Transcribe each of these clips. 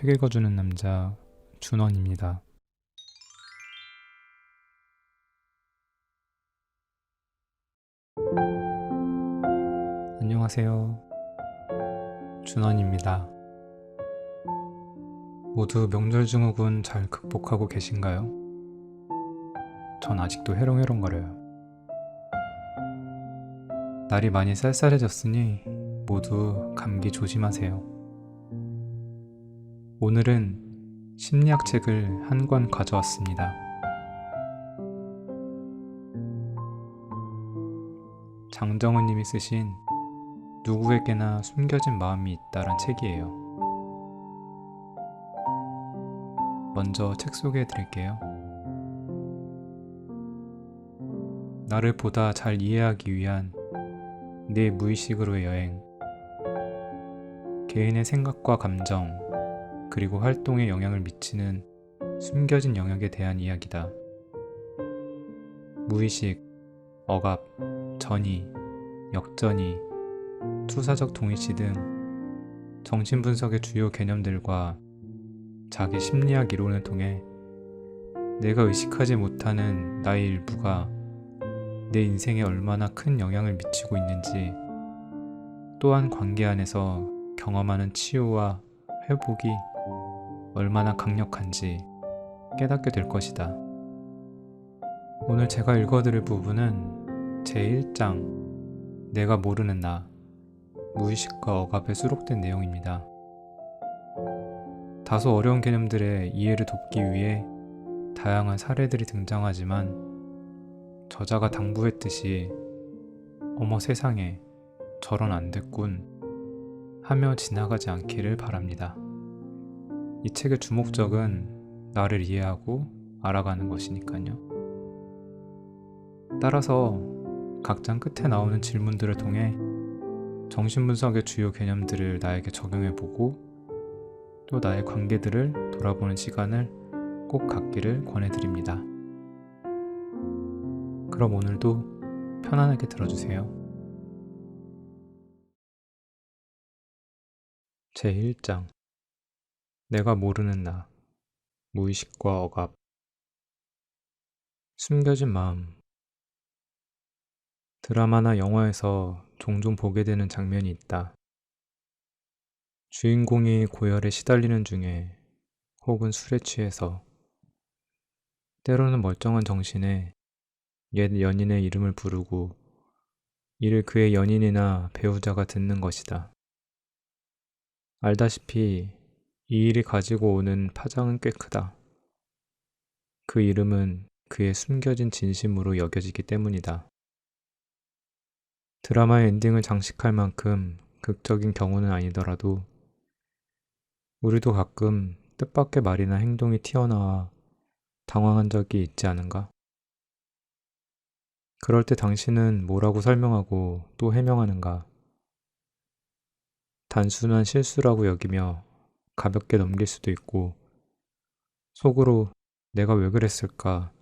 책 읽어주는 남자 준원입니다. 안녕하세요. 준원입니다. 모두 명절 증후군 잘 극복하고 계신가요? 전 아직도 해롱해롱거려요. 날이 많이 쌀쌀해졌으니 모두 감기 조심하세요. 오늘은 심리학 책을 한 권 가져왔습니다. 장정은 님이 쓰신 누구에게나 숨겨진 마음이 있다란 책이에요. 먼저 책 소개해 드릴게요. 나를 보다 잘 이해하기 위한 내 무의식으로의 여행, 개인의 생각과 감정, 그리고 활동에 영향을 미치는 숨겨진 영역에 대한 이야기다. 무의식, 억압, 전이, 역전이, 투사적 동의시 등 정신분석의 주요 개념들과 자기 심리학 이론을 통해 내가 의식하지 못하는 나의 일부가 내 인생에 얼마나 큰 영향을 미치고 있는지, 또한 관계 안에서 경험하는 치유와 회복이 얼마나 강력한지 깨닫게 될 것이다. 오늘 제가 읽어드릴 부분은 제1장 내가 모르는 나, 무의식과 억압에 수록된 내용입니다. 다소 어려운 개념들의 이해를 돕기 위해 다양한 사례들이 등장하지만 저자가 당부했듯이 어머 세상에 저런 안 됐군 하며 지나가지 않기를 바랍니다. 이 책의 주목적은 나를 이해하고 알아가는 것이니까요. 따라서 각 장 끝에 나오는 질문들을 통해 정신분석의 주요 개념들을 나에게 적용해보고 또 나의 관계들을 돌아보는 시간을 꼭 갖기를 권해드립니다. 그럼 오늘도 편안하게 들어주세요. 제1장 내가 모르는 나, 무의식과 억압. 숨겨진 마음. 드라마나 영화에서 종종 보게 되는 장면이 있다. 주인공이 고열에 시달리는 중에 혹은 술에 취해서 때로는 멀쩡한 정신에 옛 연인의 이름을 부르고 이를 그의 연인이나 배우자가 듣는 것이다. 알다시피 이 일이 가지고 오는 파장은 꽤 크다. 그 이름은 그의 숨겨진 진심으로 여겨지기 때문이다. 드라마의 엔딩을 장식할 만큼 극적인 경우는 아니더라도 우리도 가끔 뜻밖의 말이나 행동이 튀어나와 당황한 적이 있지 않은가? 그럴 때 당신은 뭐라고 설명하고 또 해명하는가? 단순한 실수라고 여기며 가볍게 넘길 수도 있고 속으로 내가 왜 그랬을까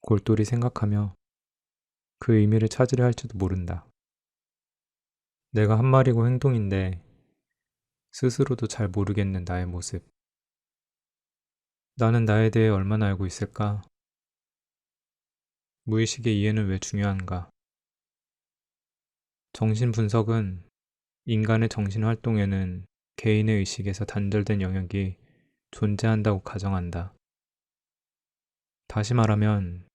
골똘히 생각하며 그 의미를 찾으려 할지도 모른다. 내가 한 말이고 행동인데 스스로도 잘 모르겠는 나의 모습. 나는 나에 대해 얼마나 알고 있을까? 무의식의 이해는 왜 중요한가? 정신분석은 인간의 정신활동에는 개인의 의식에서 단절된 영역이 존재한다고 가정한다. 다시 말하면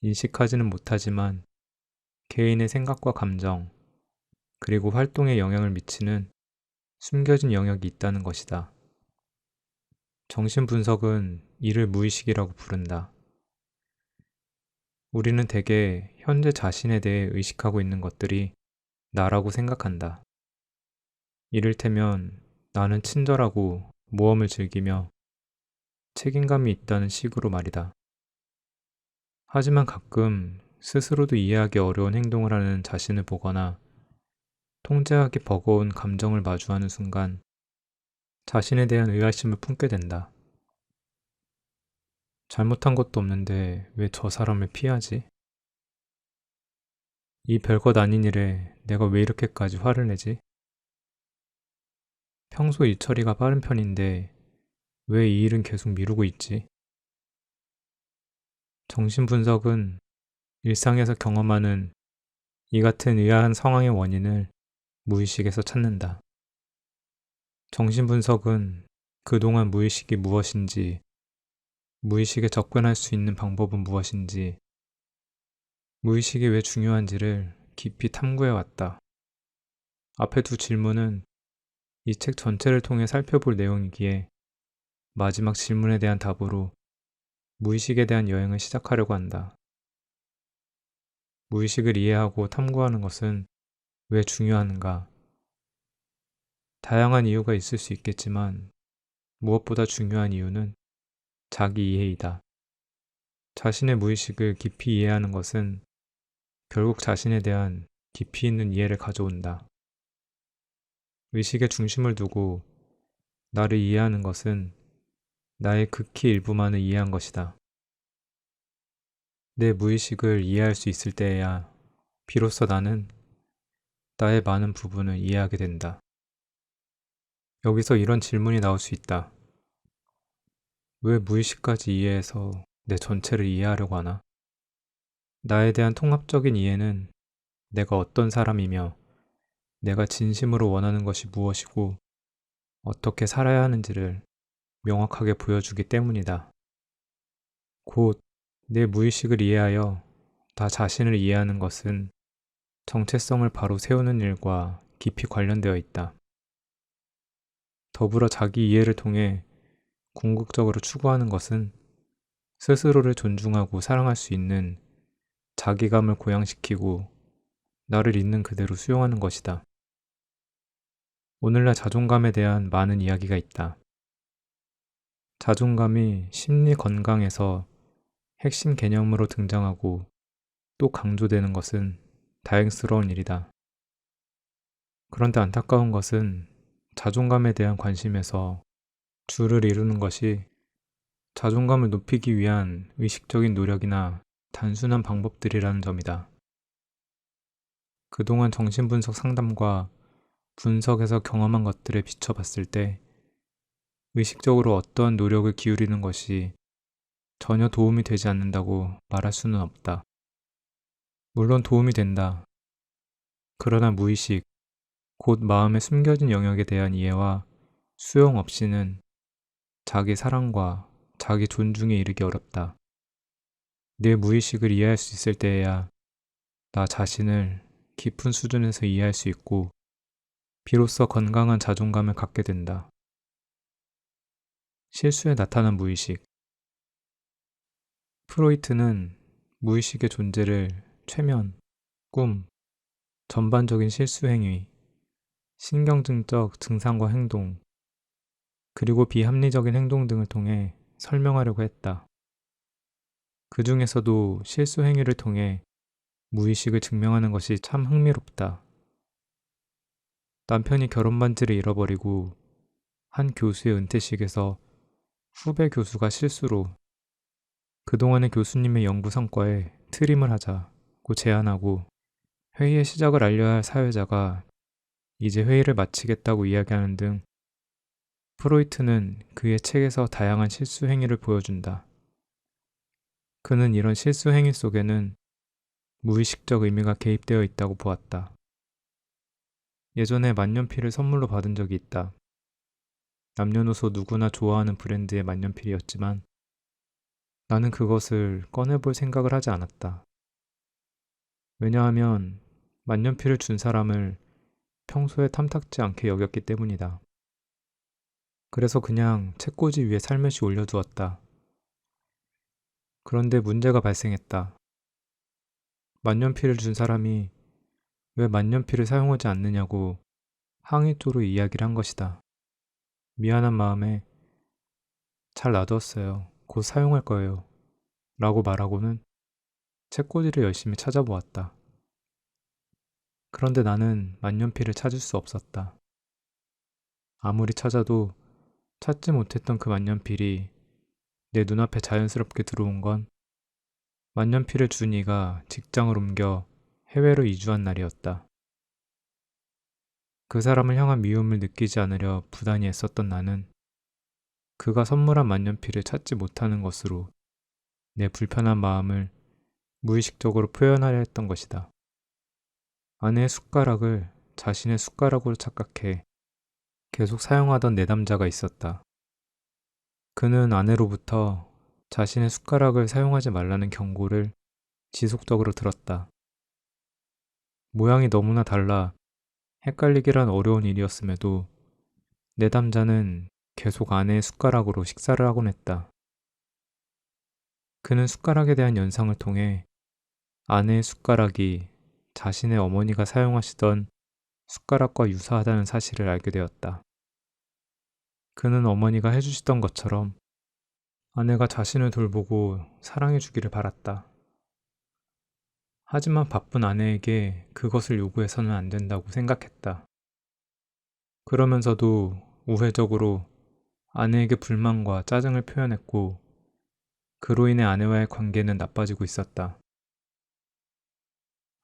인식하지는 못하지만 개인의 생각과 감정, 그리고 활동에 영향을 미치는 숨겨진 영역이 있다는 것이다. 정신분석은 이를 무의식이라고 부른다. 우리는 대개 현재 자신에 대해 의식하고 있는 것들이 나라고 생각한다. 이를테면 나는 친절하고 모험을 즐기며 책임감이 있다는 식으로 말이다. 하지만 가끔 스스로도 이해하기 어려운 행동을 하는 자신을 보거나 통제하기 버거운 감정을 마주하는 순간 자신에 대한 의아심을 품게 된다. 잘못한 것도 없는데 왜 저 사람을 피하지? 이 별것 아닌 일에 내가 왜 이렇게까지 화를 내지? 평소 일 처리가 빠른 편인데 왜 이 일은 계속 미루고 있지? 정신분석은 일상에서 경험하는 이 같은 의아한 상황의 원인을 무의식에서 찾는다. 정신분석은 그동안 무의식이 무엇인지, 무의식에 접근할 수 있는 방법은 무엇인지, 무의식이 왜 중요한지를 깊이 탐구해 왔다. 앞에 두 질문은 이 책 전체를 통해 살펴볼 내용이기에 마지막 질문에 대한 답으로 무의식에 대한 여행을 시작하려고 한다. 무의식을 이해하고 탐구하는 것은 왜 중요한가? 다양한 이유가 있을 수 있겠지만 무엇보다 중요한 이유는 자기 이해이다. 자신의 무의식을 깊이 이해하는 것은 결국 자신에 대한 깊이 있는 이해를 가져온다. 의식의 중심을 두고 나를 이해하는 것은 나의 극히 일부만을 이해한 것이다. 내 무의식을 이해할 수 있을 때에야 비로소 나는 나의 많은 부분을 이해하게 된다. 여기서 이런 질문이 나올 수 있다. 왜 무의식까지 이해해서 내 전체를 이해하려고 하나? 나에 대한 통합적인 이해는 내가 어떤 사람이며 내가 진심으로 원하는 것이 무엇이고 어떻게 살아야 하는지를 명확하게 보여주기 때문이다. 곧 내 무의식을 이해하여 나 자신을 이해하는 것은 정체성을 바로 세우는 일과 깊이 관련되어 있다. 더불어 자기 이해를 통해 궁극적으로 추구하는 것은 스스로를 존중하고 사랑할 수 있는 자기감을 고양시키고 나를 있는 그대로 수용하는 것이다. 오늘날 자존감에 대한 많은 이야기가 있다. 자존감이 심리 건강에서 핵심 개념으로 등장하고 또 강조되는 것은 다행스러운 일이다. 그런데 안타까운 것은 자존감에 대한 관심에서 주를 이루는 것이 자존감을 높이기 위한 의식적인 노력이나 단순한 방법들이라는 점이다. 그동안 정신분석 상담과 분석에서 경험한 것들에 비춰봤을 때 의식적으로 어떠한 노력을 기울이는 것이 전혀 도움이 되지 않는다고 말할 수는 없다. 물론 도움이 된다. 그러나 무의식, 곧 마음의 숨겨진 영역에 대한 이해와 수용 없이는 자기 사랑과 자기 존중에 이르기 어렵다. 내 무의식을 이해할 수 있을 때에야 나 자신을 깊은 수준에서 이해할 수 있고 비로소 건강한 자존감을 갖게 된다. 실수에 나타난 무의식. 프로이트는 무의식의 존재를 최면, 꿈, 전반적인 실수 행위, 신경증적 증상과 행동, 그리고 비합리적인 행동 등을 통해 설명하려고 했다. 그 중에서도 실수 행위를 통해 무의식을 증명하는 것이 참 흥미롭다. 남편이 결혼 반지를 잃어버리고 한 교수의 은퇴식에서 후배 교수가 실수로 그동안의 교수님의 연구 성과에 트림을 하자고 제안하고 회의의 시작을 알려야 할 사회자가 이제 회의를 마치겠다고 이야기하는 등 프로이트는 그의 책에서 다양한 실수 행위를 보여준다. 그는 이런 실수 행위 속에는 무의식적 의미가 개입되어 있다고 보았다. 예전에 만년필을 선물로 받은 적이 있다. 남녀노소 누구나 좋아하는 브랜드의 만년필이었지만 나는 그것을 꺼내볼 생각을 하지 않았다. 왜냐하면 만년필을 준 사람을 평소에 탐탁지 않게 여겼기 때문이다. 그래서 그냥 책꽂이 위에 살며시 올려두었다. 그런데 문제가 발생했다. 만년필을 준 사람이 왜 만년필을 사용하지 않느냐고 항의조로 이야기를 한 것이다. 미안한 마음에 잘 놔두었어요. 곧 사용할 거예요. 라고 말하고는 책꽂이를 열심히 찾아보았다. 그런데 나는 만년필을 찾을 수 없었다. 아무리 찾아도 찾지 못했던 그 만년필이 내 눈앞에 자연스럽게 들어온 건 만년필을 준 이가 직장을 옮겨 해외로 이주한 날이었다. 그 사람을 향한 미움을 느끼지 않으려 부단히 애썼던 나는 그가 선물한 만년필을 찾지 못하는 것으로 내 불편한 마음을 무의식적으로 표현하려 했던 것이다. 아내의 숟가락을 자신의 숟가락으로 착각해 계속 사용하던 내담자가 있었다. 그는 아내로부터 자신의 숟가락을 사용하지 말라는 경고를 지속적으로 들었다. 모양이 너무나 달라 헷갈리기란 어려운 일이었음에도 내담자는 계속 아내의 숟가락으로 식사를 하곤 했다. 그는 숟가락에 대한 연상을 통해 아내의 숟가락이 자신의 어머니가 사용하시던 숟가락과 유사하다는 사실을 알게 되었다. 그는 어머니가 해주시던 것처럼 아내가 자신을 돌보고 사랑해 주기를 바랐다. 하지만 바쁜 아내에게 그것을 요구해서는 안 된다고 생각했다. 그러면서도 우회적으로 아내에게 불만과 짜증을 표현했고 그로 인해 아내와의 관계는 나빠지고 있었다.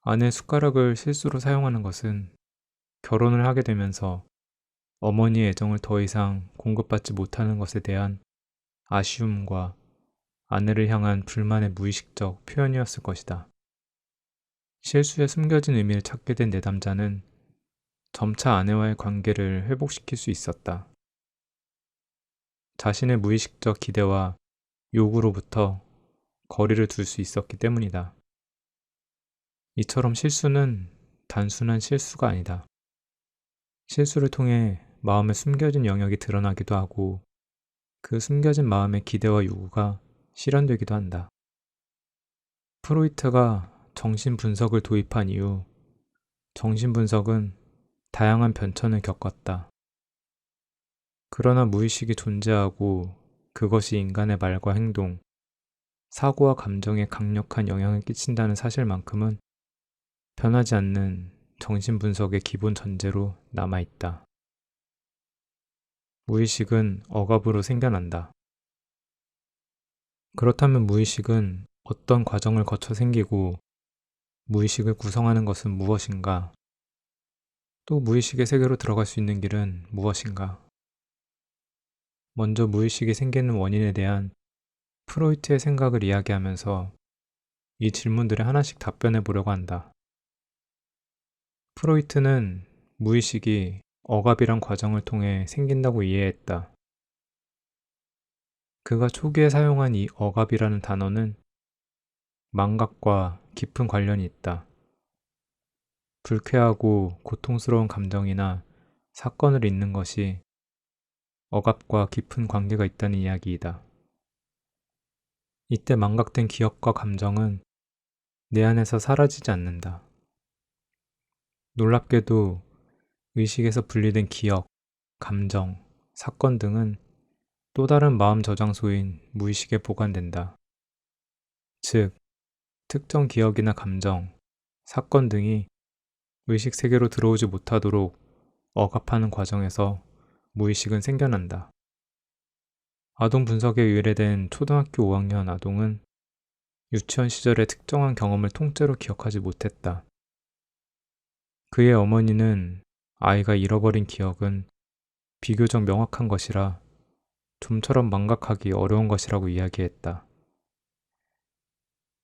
아내의 숟가락을 실수로 사용하는 것은 결혼을 하게 되면서 어머니의 애정을 더 이상 공급받지 못하는 것에 대한 아쉬움과 아내를 향한 불만의 무의식적 표현이었을 것이다. 실수에 숨겨진 의미를 찾게 된 내담자는 점차 아내와의 관계를 회복시킬 수 있었다. 자신의 무의식적 기대와 요구로부터 거리를 둘 수 있었기 때문이다. 이처럼 실수는 단순한 실수가 아니다. 실수를 통해 마음에 숨겨진 영역이 드러나기도 하고 그 숨겨진 마음의 기대와 요구가 실현되기도 한다. 프로이트가 정신분석을 도입한 이후 정신분석은 다양한 변천을 겪었다. 그러나 무의식이 존재하고 그것이 인간의 말과 행동, 사고와 감정에 강력한 영향을 끼친다는 사실만큼은 변하지 않는 정신분석의 기본 전제로 남아있다. 무의식은 억압으로 생겨난다. 그렇다면 무의식은 어떤 과정을 거쳐 생기고 무의식을 구성하는 것은 무엇인가? 또 무의식의 세계로 들어갈 수 있는 길은 무엇인가? 먼저 무의식이 생기는 원인에 대한 프로이트의 생각을 이야기하면서 이 질문들에 하나씩 답변해 보려고 한다. 프로이트는 무의식이 억압이란 과정을 통해 생긴다고 이해했다. 그가 초기에 사용한 이 억압이라는 단어는 망각과 깊은 관련이 있다. 불쾌하고 고통스러운 감정이나 사건을 잊는 것이 억압과 깊은 관계가 있다는 이야기이다. 이때 망각된 기억과 감정은 내 안에서 사라지지 않는다. 놀랍게도 의식에서 분리된 기억, 감정, 사건 등은 또 다른 마음 저장소인 무의식에 보관된다. 즉, 특정 기억이나 감정, 사건 등이 의식 세계로 들어오지 못하도록 억압하는 과정에서 무의식은 생겨난다. 아동 분석에 의뢰된 초등학교 5학년 아동은 유치원 시절의 특정한 경험을 통째로 기억하지 못했다. 그의 어머니는 아이가 잃어버린 기억은 비교적 명확한 것이라 좀처럼 망각하기 어려운 것이라고 이야기했다.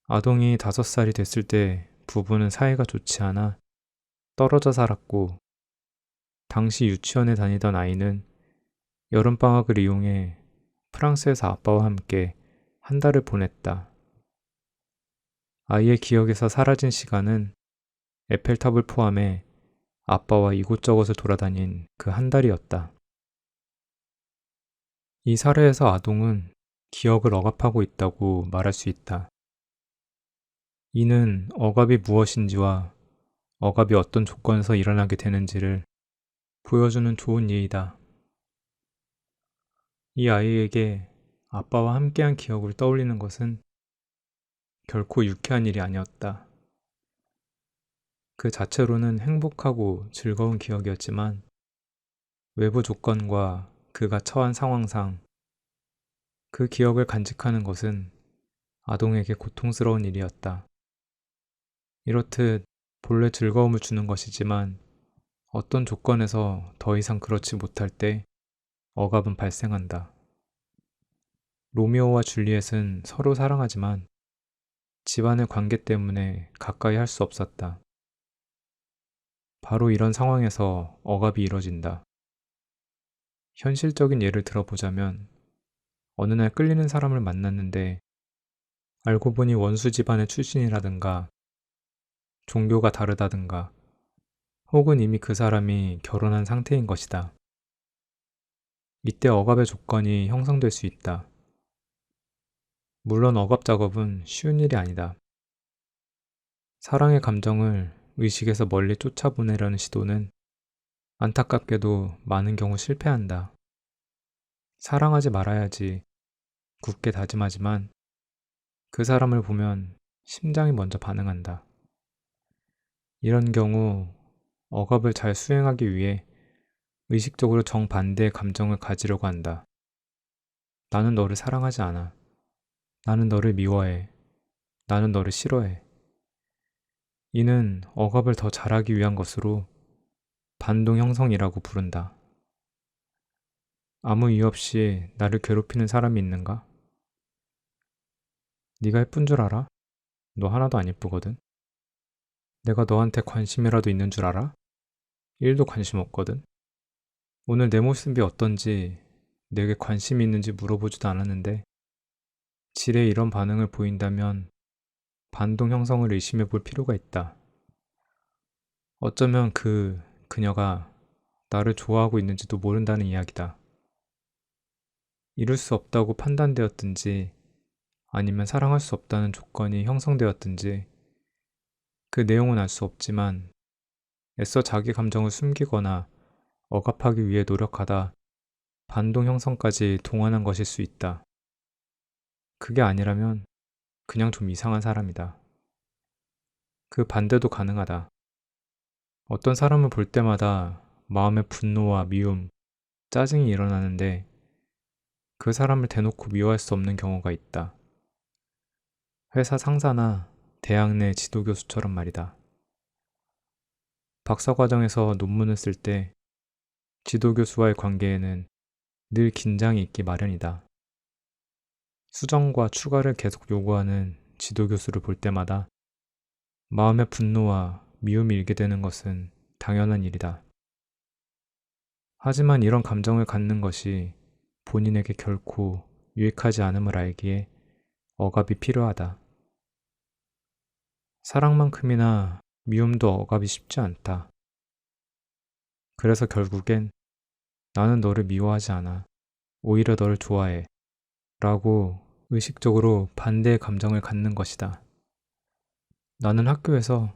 아동이 5살이 됐을 때 부부는 사이가 좋지 않아 떨어져 살았고 당시 유치원에 다니던 아이는 여름방학을 이용해 프랑스에서 아빠와 함께 한 달을 보냈다. 아이의 기억에서 사라진 시간은 에펠탑을 포함해 아빠와 이곳저곳을 돌아다닌 그 한 달이었다. 이 사례에서 아동은 기억을 억압하고 있다고 말할 수 있다. 이는 억압이 무엇인지와 억압이 어떤 조건에서 일어나게 되는지를 보여주는 좋은 예이다. 이 아이에게 아빠와 함께한 기억을 떠올리는 것은 결코 유쾌한 일이 아니었다. 그 자체로는 행복하고 즐거운 기억이었지만 외부 조건과 그가 처한 상황상 그 기억을 간직하는 것은 아동에게 고통스러운 일이었다. 이렇듯 본래 즐거움을 주는 것이지만 어떤 조건에서 더 이상 그렇지 못할 때 억압은 발생한다. 로미오와 줄리엣은 서로 사랑하지만 집안의 관계 때문에 가까이 할 수 없었다. 바로 이런 상황에서 억압이 이뤄진다. 현실적인 예를 들어보자면 어느 날 끌리는 사람을 만났는데 알고 보니 원수 집안의 출신이라든가 종교가 다르다든가 혹은 이미 그 사람이 결혼한 상태인 것이다. 이때 억압의 조건이 형성될 수 있다. 물론 억압 작업은 쉬운 일이 아니다. 사랑의 감정을 의식에서 멀리 쫓아보내려는 시도는 안타깝게도 많은 경우 실패한다. 사랑하지 말아야지 굳게 다짐하지만 그 사람을 보면 심장이 먼저 반응한다. 이런 경우 억압을 잘 수행하기 위해 의식적으로 정반대의 감정을 가지려고 한다. 나는 너를 사랑하지 않아. 나는 너를 미워해. 나는 너를 싫어해. 이는 억압을 더 잘하기 위한 것으로 반동 형성이라고 부른다. 아무 이유 없이 나를 괴롭히는 사람이 있는가? 네가 예쁜 줄 알아? 너 하나도 안 예쁘거든. 내가 너한테 관심이라도 있는 줄 알아? 1도 관심 없거든. 오늘 내 모습이 어떤지 내게 관심이 있는지 물어보지도 않았는데 지레 이런 반응을 보인다면 반동 형성을 의심해 볼 필요가 있다. 어쩌면 그녀가 나를 좋아하고 있는지도 모른다는 이야기다. 이룰 수 없다고 판단되었든지 아니면 사랑할 수 없다는 조건이 형성되었든지 그 내용은 알 수 없지만 애써 자기 감정을 숨기거나 억압하기 위해 노력하다 반동 형성까지 동원한 것일 수 있다. 그게 아니라면 그냥 좀 이상한 사람이다. 그 반대도 가능하다. 어떤 사람을 볼 때마다 마음의 분노와 미움, 짜증이 일어나는데 그 사람을 대놓고 미워할 수 없는 경우가 있다. 회사 상사나 대학 내 지도 교수처럼 말이다. 박사 과정에서 논문을 쓸 때 지도 교수와의 관계에는 늘 긴장이 있기 마련이다. 수정과 추가를 계속 요구하는 지도 교수를 볼 때마다 마음의 분노와 미움이 일게 되는 것은 당연한 일이다. 하지만 이런 감정을 갖는 것이 본인에게 결코 유익하지 않음을 알기에 억압이 필요하다. 사랑만큼이나 미움도 억압이 쉽지 않다. 그래서 결국엔 나는 너를 미워하지 않아. 오히려 너를 좋아해. 라고 의식적으로 반대의 감정을 갖는 것이다. 나는 학교에서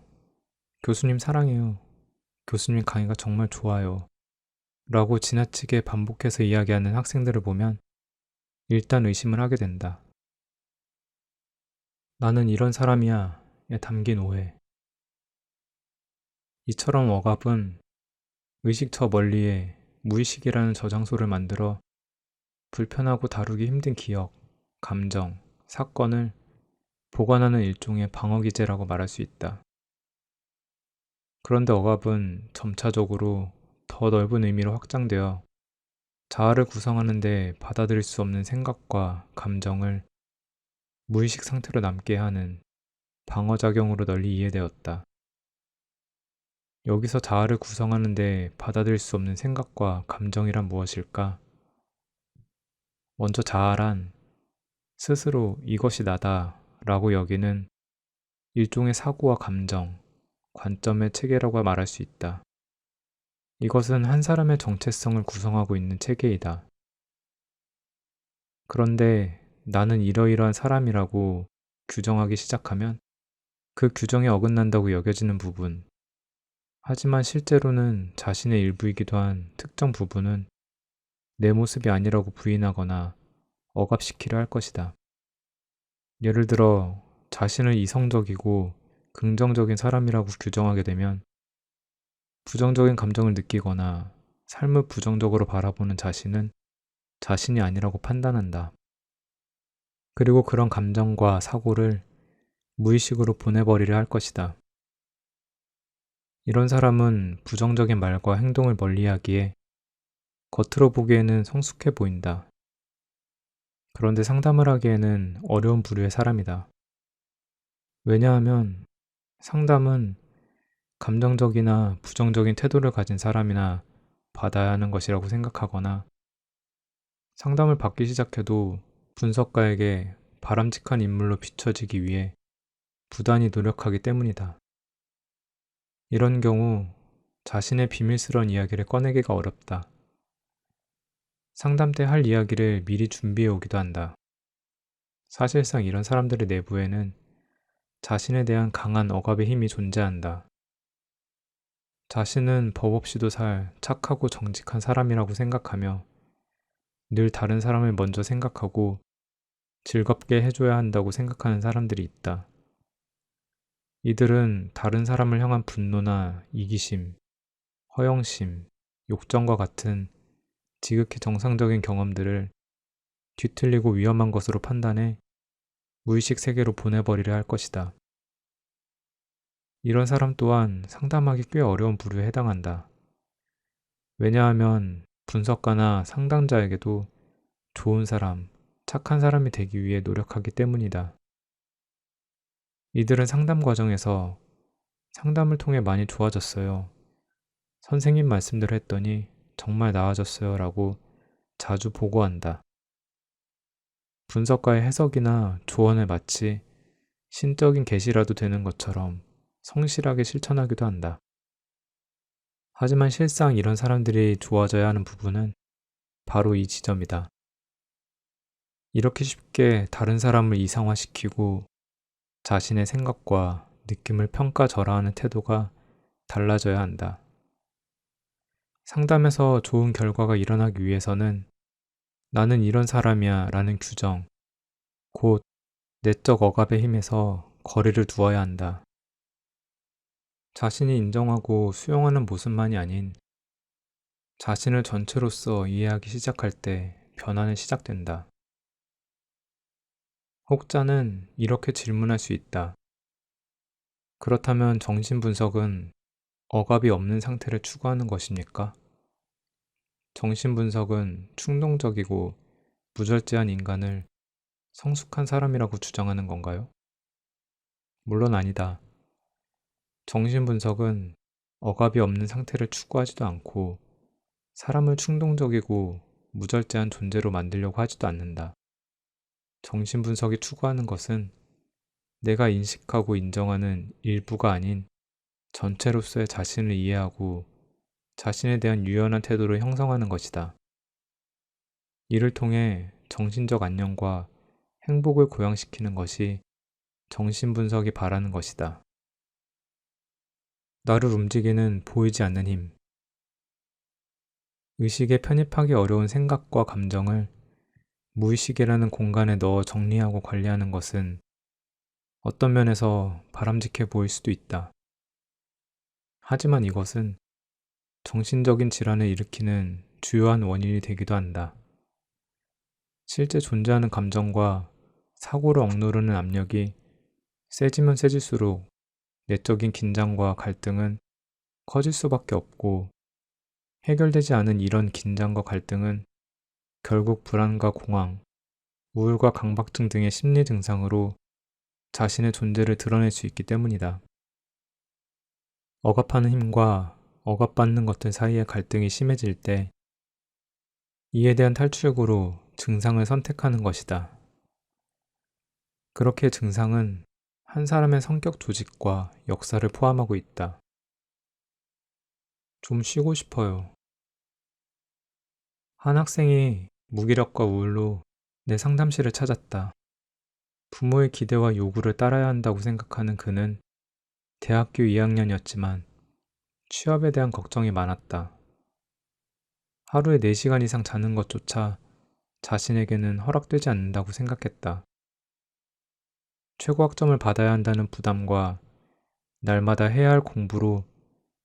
교수님 사랑해요. 교수님 강의가 정말 좋아요. 라고 지나치게 반복해서 이야기하는 학생들을 보면 일단 의심을 하게 된다. 나는 이런 사람이야 에 담긴 오해. 이처럼 억압은 의식 저 멀리에 무의식이라는 저장소를 만들어 불편하고 다루기 힘든 기억, 감정, 사건을 보관하는 일종의 방어기제라고 말할 수 있다. 그런데 억압은 점차적으로 더 넓은 의미로 확장되어 자아를 구성하는 데 받아들일 수 없는 생각과 감정을 무의식 상태로 남게 하는 방어작용으로 널리 이해되었다. 여기서 자아를 구성하는 데 받아들일 수 없는 생각과 감정이란 무엇일까? 먼저 자아란 스스로 이것이 나다 라고 여기는 일종의 사고와 감정, 관점의 체계라고 말할 수 있다. 이것은 한 사람의 정체성을 구성하고 있는 체계이다. 그런데 나는 이러이러한 사람이라고 규정하기 시작하면 그 규정에 어긋난다고 여겨지는 부분, 하지만 실제로는 자신의 일부이기도 한 특정 부분은 내 모습이 아니라고 부인하거나 억압시키려 할 것이다. 예를 들어 자신을 이성적이고 긍정적인 사람이라고 규정하게 되면 부정적인 감정을 느끼거나 삶을 부정적으로 바라보는 자신은 자신이 아니라고 판단한다. 그리고 그런 감정과 사고를 무의식으로 보내버리려 할 것이다. 이런 사람은 부정적인 말과 행동을 멀리하기에 겉으로 보기에는 성숙해 보인다. 그런데 상담을 하기에는 어려운 부류의 사람이다. 왜냐하면 상담은 감정적이나 부정적인 태도를 가진 사람이나 받아야 하는 것이라고 생각하거나 상담을 받기 시작해도 분석가에게 바람직한 인물로 비춰지기 위해 부단히 노력하기 때문이다. 이런 경우 자신의 비밀스러운 이야기를 꺼내기가 어렵다. 상담 때 할 이야기를 미리 준비해 오기도 한다. 사실상 이런 사람들의 내부에는 자신에 대한 강한 억압의 힘이 존재한다. 자신은 법 없이도 살 착하고 정직한 사람이라고 생각하며 늘 다른 사람을 먼저 생각하고 즐겁게 해줘야 한다고 생각하는 사람들이 있다. 이들은 다른 사람을 향한 분노나 이기심, 허영심, 욕정과 같은 지극히 정상적인 경험들을 뒤틀리고 위험한 것으로 판단해 무의식 세계로 보내버리려 할 것이다. 이런 사람 또한 상담하기 꽤 어려운 부류에 해당한다. 왜냐하면 분석가나 상담자에게도 좋은 사람, 착한 사람이 되기 위해 노력하기 때문이다. 이들은 상담 과정에서 상담을 통해 많이 좋아졌어요. 선생님 말씀대로 했더니 정말 나아졌어요 라고 자주 보고한다. 분석가의 해석이나 조언을 마치 신적인 계시라도 되는 것처럼 성실하게 실천하기도 한다. 하지만 실상 이런 사람들이 좋아져야 하는 부분은 바로 이 지점이다. 이렇게 쉽게 다른 사람을 이상화시키고 자신의 생각과 느낌을 평가절하하는 태도가 달라져야 한다. 상담에서 좋은 결과가 일어나기 위해서는 나는 이런 사람이야 라는 규정, 곧 내적 억압의 힘에서 거리를 두어야 한다. 자신이 인정하고 수용하는 모습만이 아닌 자신을 전체로서 이해하기 시작할 때 변화는 시작된다. 혹자는 이렇게 질문할 수 있다. 그렇다면 정신분석은 억압이 없는 상태를 추구하는 것입니까? 정신분석은 충동적이고 무절제한 인간을 성숙한 사람이라고 주장하는 건가요? 물론 아니다. 정신분석은 억압이 없는 상태를 추구하지도 않고 사람을 충동적이고 무절제한 존재로 만들려고 하지도 않는다. 정신분석이 추구하는 것은 내가 인식하고 인정하는 일부가 아닌 전체로서의 자신을 이해하고 자신에 대한 유연한 태도를 형성하는 것이다. 이를 통해 정신적 안녕과 행복을 고양시키는 것이 정신분석이 바라는 것이다. 나를 움직이는 보이지 않는 힘. 의식에 편입하기 어려운 생각과 감정을 무의식이라는 공간에 넣어 정리하고 관리하는 것은 어떤 면에서 바람직해 보일 수도 있다. 하지만 이것은 정신적인 질환을 일으키는 주요한 원인이 되기도 한다. 실제 존재하는 감정과 사고를 억누르는 압력이 세지면 세질수록 내적인 긴장과 갈등은 커질 수밖에 없고 해결되지 않은 이런 긴장과 갈등은 결국 불안과 공황, 우울과 강박증 등의 심리 증상으로 자신의 존재를 드러낼 수 있기 때문이다. 억압하는 힘과 억압받는 것들 사이의 갈등이 심해질 때 이에 대한 탈출구로 증상을 선택하는 것이다. 그렇게 증상은 한 사람의 성격 조직과 역사를 포함하고 있다. 좀 쉬고 싶어요. 한 학생이 무기력과 우울로 내 상담실을 찾았다. 부모의 기대와 요구를 따라야 한다고 생각하는 그는 대학교 2학년이었지만 취업에 대한 걱정이 많았다. 하루에 4시간 이상 자는 것조차 자신에게는 허락되지 않는다고 생각했다. 최고 학점을 받아야 한다는 부담과 날마다 해야 할 공부로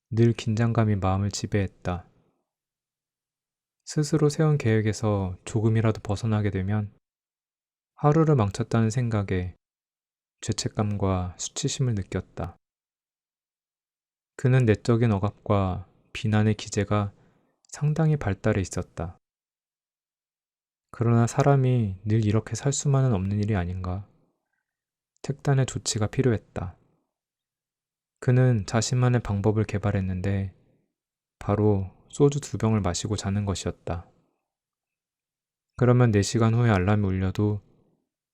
늘 긴장감이 마음을 지배했다. 스스로 세운 계획에서 조금이라도 벗어나게 되면 하루를 망쳤다는 생각에 죄책감과 수치심을 느꼈다. 그는 내적인 억압과 비난의 기제가 상당히 발달해 있었다. 그러나 사람이 늘 이렇게 살 수만은 없는 일이 아닌가. 특단의 조치가 필요했다. 그는 자신만의 방법을 개발했는데 바로 소주 2병을 마시고 자는 것이었다. 그러면 4시간 후에 알람이 울려도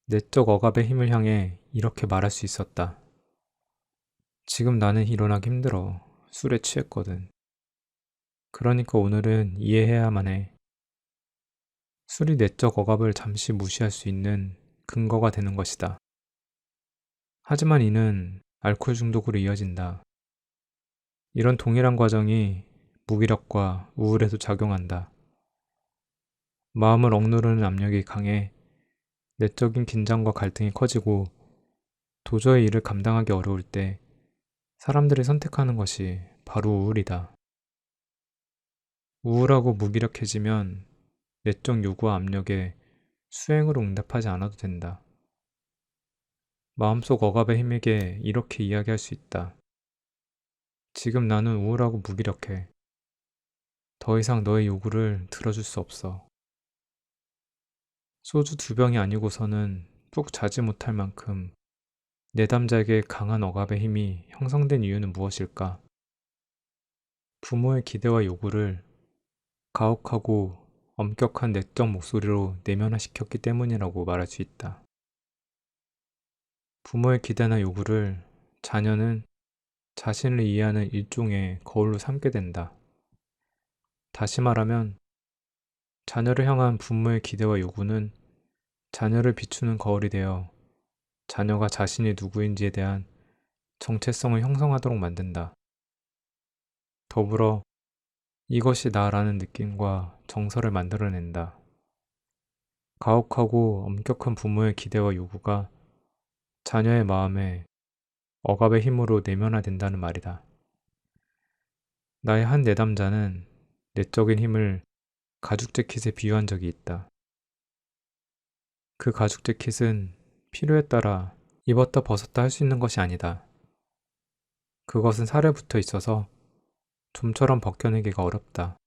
내적 억압의 힘을 향해 이렇게 말할 수 있었다. 지금 나는 일어나기 힘들어. 술에 취했거든. 그러니까 오늘은 이해해야만 해. 술이 내적 억압을 잠시 무시할 수 있는 근거가 되는 것이다. 하지만 이는 알코올 중독으로 이어진다. 이런 동일한 과정이 무기력과 우울에도 작용한다. 마음을 억누르는 압력이 강해 내적인 긴장과 갈등이 커지고 도저히 이를 감당하기 어려울 때 사람들이 선택하는 것이 바로 우울이다. 우울하고 무기력해지면 내적 요구와 압력에 수행으로 응답하지 않아도 된다. 마음속 억압의 힘에게 이렇게 이야기할 수 있다. 지금 나는 우울하고 무기력해. 더 이상 너의 요구를 들어줄 수 없어. 소주 2병이 아니고서는 푹 자지 못할 만큼 내담자에게 강한 억압의 힘이 형성된 이유는 무엇일까? 부모의 기대와 요구를 가혹하고 엄격한 내적 목소리로 내면화시켰기 때문이라고 말할 수 있다. 부모의 기대나 요구를 자녀는 자신을 이해하는 일종의 거울로 삼게 된다. 다시 말하면 자녀를 향한 부모의 기대와 요구는 자녀를 비추는 거울이 되어 자녀가 자신이 누구인지에 대한 정체성을 형성하도록 만든다. 더불어 이것이 나라는 느낌과 정서를 만들어낸다. 가혹하고 엄격한 부모의 기대와 요구가 자녀의 마음에 억압의 힘으로 내면화된다는 말이다. 나의 한 내담자는 내적인 힘을 가죽 재킷에 비유한 적이 있다. 그 가죽 재킷은 필요에 따라 입었다 벗었다 할 수 있는 것이 아니다. 그것은 살에 붙어 있어서 좀처럼 벗겨내기가 어렵다.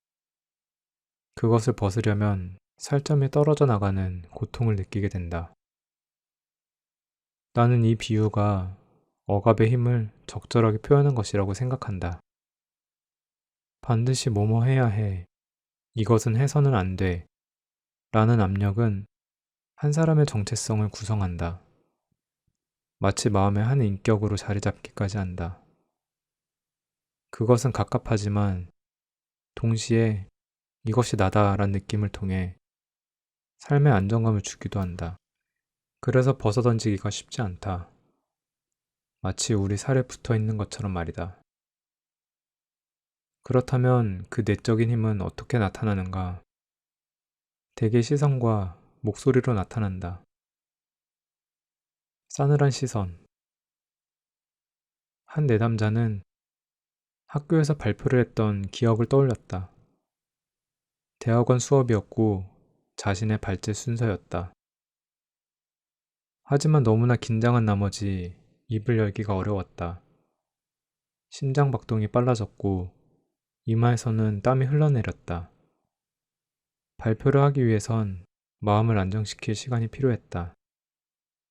그것을 벗으려면 살점이 떨어져 나가는 고통을 느끼게 된다. 나는 이 비유가 억압의 힘을 적절하게 표현한 것이라고 생각한다. 반드시 뭐뭐 해야 해. 이것은 해서는 안 돼. 라는 압력은 한 사람의 정체성을 구성한다. 마치 마음의 한 인격으로 자리 잡기까지 한다. 그것은 갑갑하지만 동시에 이것이 나다란 느낌을 통해 삶의 안정감을 주기도 한다. 그래서 벗어던지기가 쉽지 않다. 마치 우리 살에 붙어 있는 것처럼 말이다. 그렇다면 그 내적인 힘은 어떻게 나타나는가? 대개 시선과 목소리로 나타난다. 싸늘한 시선. 한 내담자는 학교에서 발표를 했던 기억을 떠올렸다. 대학원 수업이었고 자신의 발제 순서였다. 하지만 너무나 긴장한 나머지 입을 열기가 어려웠다. 심장 박동이 빨라졌고 이마에서는 땀이 흘러내렸다. 발표를 하기 위해선 마음을 안정시킬 시간이 필요했다.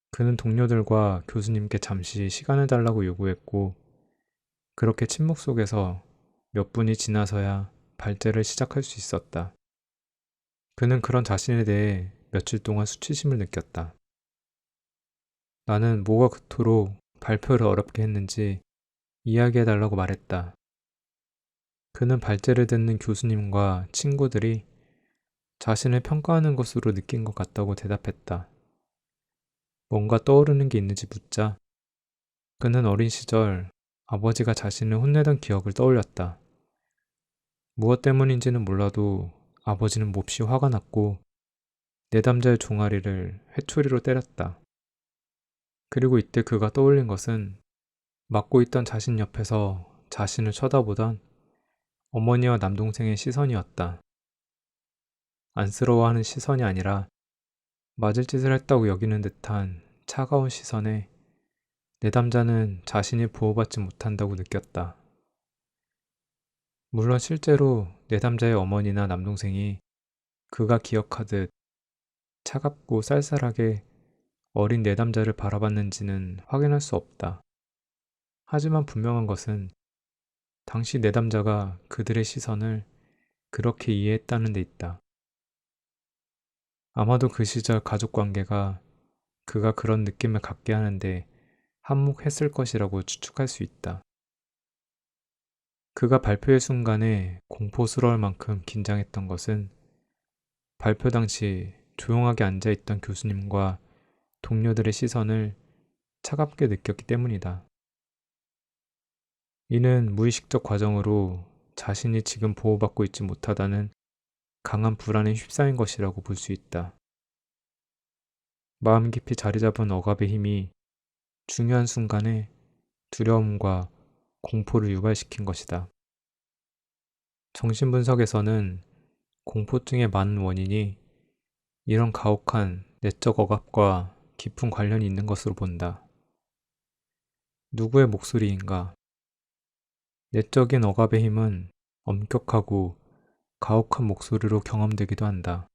그는 동료들과 교수님께 잠시 시간을 달라고 요구했고 그렇게 침묵 속에서 몇 분이 지나서야 발제를 시작할 수 있었다. 그는 그런 자신에 대해 며칠 동안 수치심을 느꼈다. 나는 뭐가 그토록 발표를 어렵게 했는지 이야기해달라고 말했다. 그는 발제를 듣는 교수님과 친구들이 자신을 평가하는 것으로 느낀 것 같다고 대답했다. 뭔가 떠오르는 게 있는지 묻자 그는 어린 시절 아버지가 자신을 혼내던 기억을 떠올렸다. 무엇 때문인지는 몰라도 아버지는 몹시 화가 났고 내담자의 종아리를 회초리로 때렸다. 그리고 이때 그가 떠올린 것은 맡고 있던 자신 옆에서 자신을 쳐다보던 어머니와 남동생의 시선이었다. 안쓰러워하는 시선이 아니라 맞을 짓을 했다고 여기는 듯한 차가운 시선에 내담자는 자신이 보호받지 못한다고 느꼈다. 물론 실제로 내담자의 어머니나 남동생이 그가 기억하듯 차갑고 쌀쌀하게 어린 내담자를 바라봤는지는 확인할 수 없다. 하지만 분명한 것은 당시 내담자가 그들의 시선을 그렇게 이해했다는 데 있다. 아마도 그 시절 가족 관계가 그가 그런 느낌을 갖게 하는데 한몫했을 것이라고 추측할 수 있다. 그가 발표의 순간에 공포스러울 만큼 긴장했던 것은 발표 당시 조용하게 앉아있던 교수님과 동료들의 시선을 차갑게 느꼈기 때문이다. 이는 무의식적 과정으로 자신이 지금 보호받고 있지 못하다는 강한 불안에 휩싸인 것이라고 볼 수 있다. 마음 깊이 자리 잡은 억압의 힘이 중요한 순간에 두려움과 공포를 유발시킨 것이다. 정신분석에서는 공포증의 많은 원인이 이런 가혹한 내적 억압과 깊은 관련이 있는 것으로 본다. 누구의 목소리인가? 내적인 억압의 힘은 엄격하고 가혹한 목소리로 경험되기도 한다.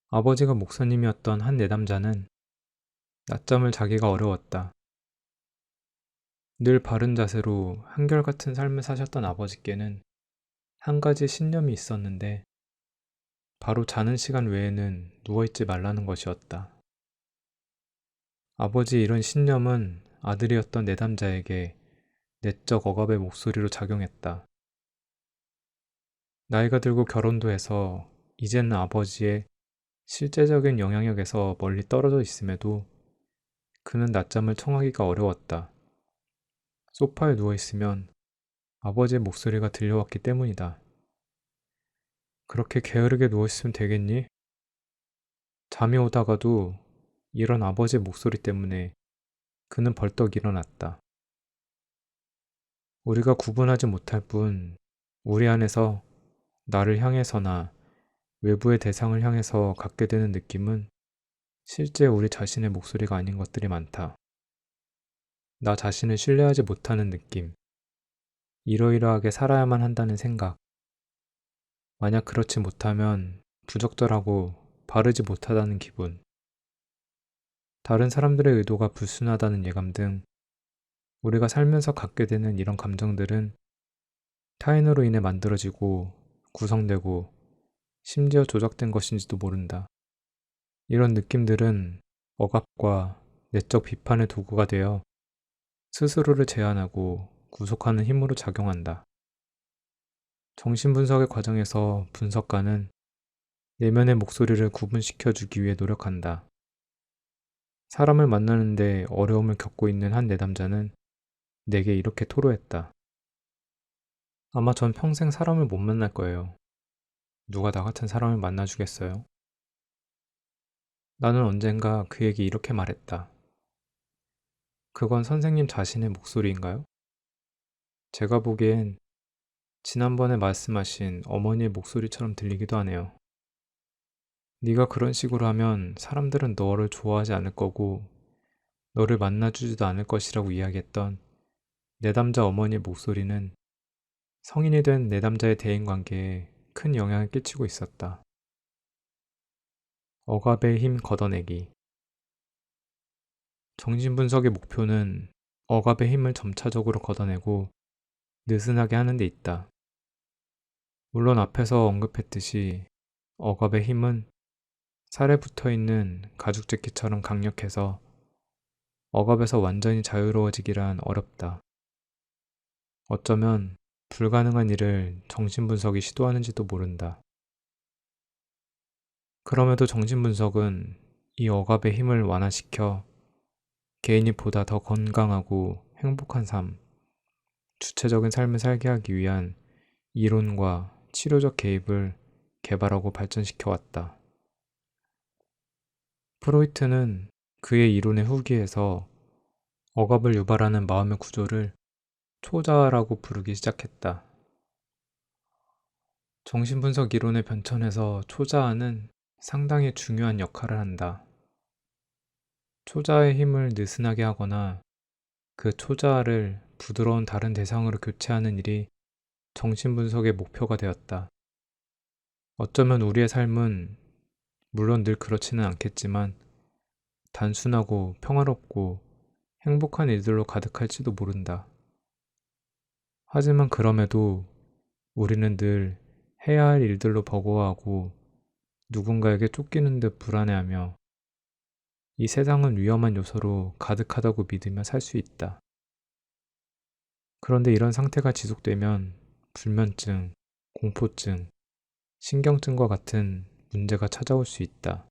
아버지가 목사님이었던 한 내담자는 낮잠을 자기가 어려웠다. 늘 바른 자세로 한결같은 삶을 사셨던 아버지께는 한 가지 신념이 있었는데 바로 자는 시간 외에는 누워있지 말라는 것이었다. 아버지의 이런 신념은 아들이었던 내담자에게 내적 억압의 목소리로 작용했다. 나이가 들고 결혼도 해서 이제는 아버지의 실제적인 영향력에서 멀리 떨어져 있음에도 그는 낮잠을 청하기가 어려웠다. 소파에 누워있으면 아버지의 목소리가 들려왔기 때문이다. 그렇게 게으르게 누워있으면 되겠니? 잠이 오다가도 이런 아버지의 목소리 때문에 그는 벌떡 일어났다. 우리가 구분하지 못할 뿐 우리 안에서 나를 향해서나 외부의 대상을 향해서 갖게 되는 느낌은 실제 우리 자신의 목소리가 아닌 것들이 많다. 나 자신을 신뢰하지 못하는 느낌, 이러이러하게 살아야만 한다는 생각, 만약 그렇지 못하면 부적절하고 바르지 못하다는 기분, 다른 사람들의 의도가 불순하다는 예감 등 우리가 살면서 갖게 되는 이런 감정들은 타인으로 인해 만들어지고 구성되고 심지어 조작된 것인지도 모른다. 이런 느낌들은 억압과 내적 비판의 도구가 되어 스스로를 제한하고 구속하는 힘으로 작용한다. 정신분석의 과정에서 분석가는 내면의 목소리를 구분시켜주기 위해 노력한다. 사람을 만나는데 어려움을 겪고 있는 한 내담자는 내게 이렇게 토로했다. 아마 전 평생 사람을 못 만날 거예요. 누가 나 같은 사람을 만나주겠어요? 나는 언젠가 그에게 이렇게 말했다. 그건 선생님 자신의 목소리인가요? 제가 보기엔 지난번에 말씀하신 어머니의 목소리처럼 들리기도 하네요. 네가 그런 식으로 하면 사람들은 너를 좋아하지 않을 거고 너를 만나주지도 않을 것이라고 이야기했던 내담자 어머니의 목소리는 성인이 된 내담자의 대인관계에 큰 영향을 끼치고 있었다. 억압의 힘 걷어내기. 정신분석의 목표는 억압의 힘을 점차적으로 걷어내고 느슨하게 하는 데 있다. 물론 앞에서 언급했듯이 억압의 힘은 살에 붙어있는 가죽재킷처럼 강력해서 억압에서 완전히 자유로워지기란 어렵다. 어쩌면 불가능한 일을 정신분석이 시도하는지도 모른다. 그럼에도 정신분석은 이 억압의 힘을 완화시켜 개인이 보다 더 건강하고 행복한 삶, 주체적인 삶을 살게 하기 위한 이론과 치료적 개입을 개발하고 발전시켜 왔다. 프로이트는 그의 이론의 후기에서 억압을 유발하는 마음의 구조를 초자아라고 부르기 시작했다. 정신분석 이론의 변천에서 초자아는 상당히 중요한 역할을 한다. 초자아의 힘을 느슨하게 하거나 그 초자아를 부드러운 다른 대상으로 교체하는 일이 정신분석의 목표가 되었다. 어쩌면 우리의 삶은 물론 늘 그렇지는 않겠지만 단순하고 평화롭고 행복한 일들로 가득할지도 모른다. 하지만 그럼에도 우리는 늘 해야 할 일들로 버거워하고 누군가에게 쫓기는 듯 불안해하며 이 세상은 위험한 요소로 가득하다고 믿으며 살 수 있다. 그런데 이런 상태가 지속되면 불면증, 공포증, 신경증과 같은 문제가 찾아올 수 있다.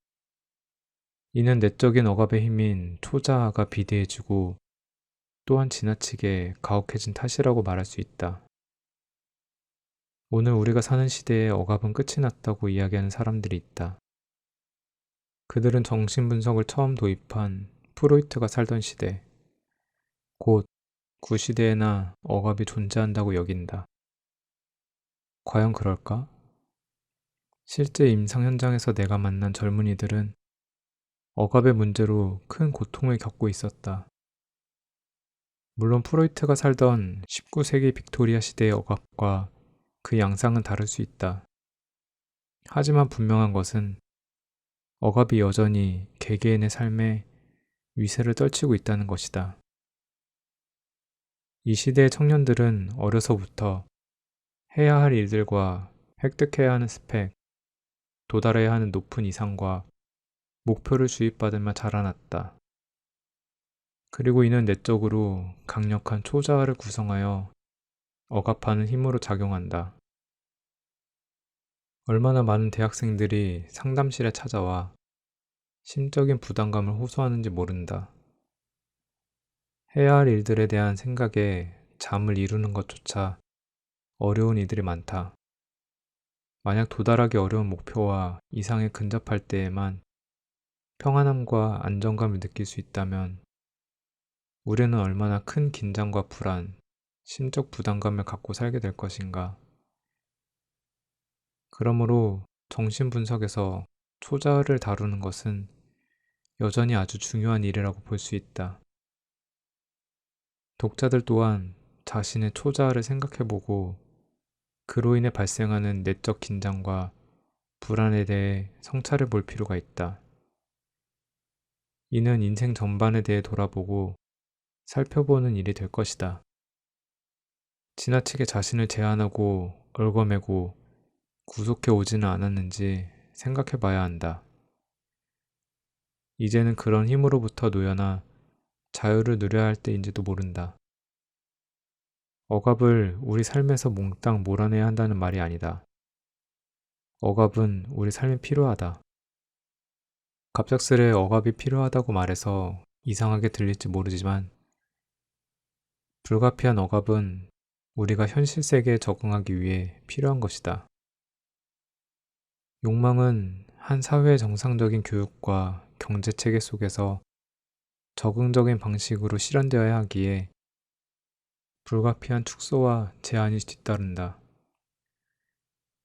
이는 내적인 억압의 힘인 초자아가 비대해지고 또한 지나치게 가혹해진 탓이라고 말할 수 있다. 오늘 우리가 사는 시대에 억압은 끝이 났다고 이야기하는 사람들이 있다. 그들은 정신분석을 처음 도입한 프로이트가 살던 시대, 곧 구시대에나 억압이 존재한다고 여긴다. 과연 그럴까? 실제 임상 현장에서 내가 만난 젊은이들은 억압의 문제로 큰 고통을 겪고 있었다. 물론 프로이트가 살던 19세기 빅토리아 시대의 억압과 그 양상은 다를 수 있다. 하지만 분명한 것은 억압이 여전히 개개인의 삶에 위세를 떨치고 있다는 것이다. 이 시대의 청년들은 어려서부터 해야 할 일들과 획득해야 하는 스펙, 도달해야 하는 높은 이상과 목표를 주입받으며 자라났다. 그리고 이는 내적으로 강력한 초자아를 구성하여 억압하는 힘으로 작용한다. 얼마나 많은 대학생들이 상담실에 찾아와 심적인 부담감을 호소하는지 모른다. 해야 할 일들에 대한 생각에 잠을 이루는 것조차 어려운 이들이 많다. 만약 도달하기 어려운 목표와 이상에 근접할 때에만 평안함과 안정감을 느낄 수 있다면 우리는 얼마나 큰 긴장과 불안, 심적 부담감을 갖고 살게 될 것인가. 그러므로 정신분석에서 초자아를 다루는 것은 여전히 아주 중요한 일이라고 볼 수 있다. 독자들 또한 자신의 초자아를 생각해보고 그로 인해 발생하는 내적 긴장과 불안에 대해 성찰해 볼 필요가 있다. 이는 인생 전반에 대해 돌아보고 살펴보는 일이 될 것이다. 지나치게 자신을 제한하고 얽어매고 구속해 오지는 않았는지 생각해 봐야 한다. 이제는 그런 힘으로부터 놓여나 자유를 누려야 할 때인지도 모른다. 억압을 우리 삶에서 몽땅 몰아내야 한다는 말이 아니다. 억압은 우리 삶에 필요하다. 갑작스레 억압이 필요하다고 말해서 이상하게 들릴지 모르지만 불가피한 억압은 우리가 현실 세계에 적응하기 위해 필요한 것이다. 욕망은 한 사회의 정상적인 교육과 경제 체계 속에서 적응적인 방식으로 실현되어야 하기에 불가피한 축소와 제한이 뒤따른다.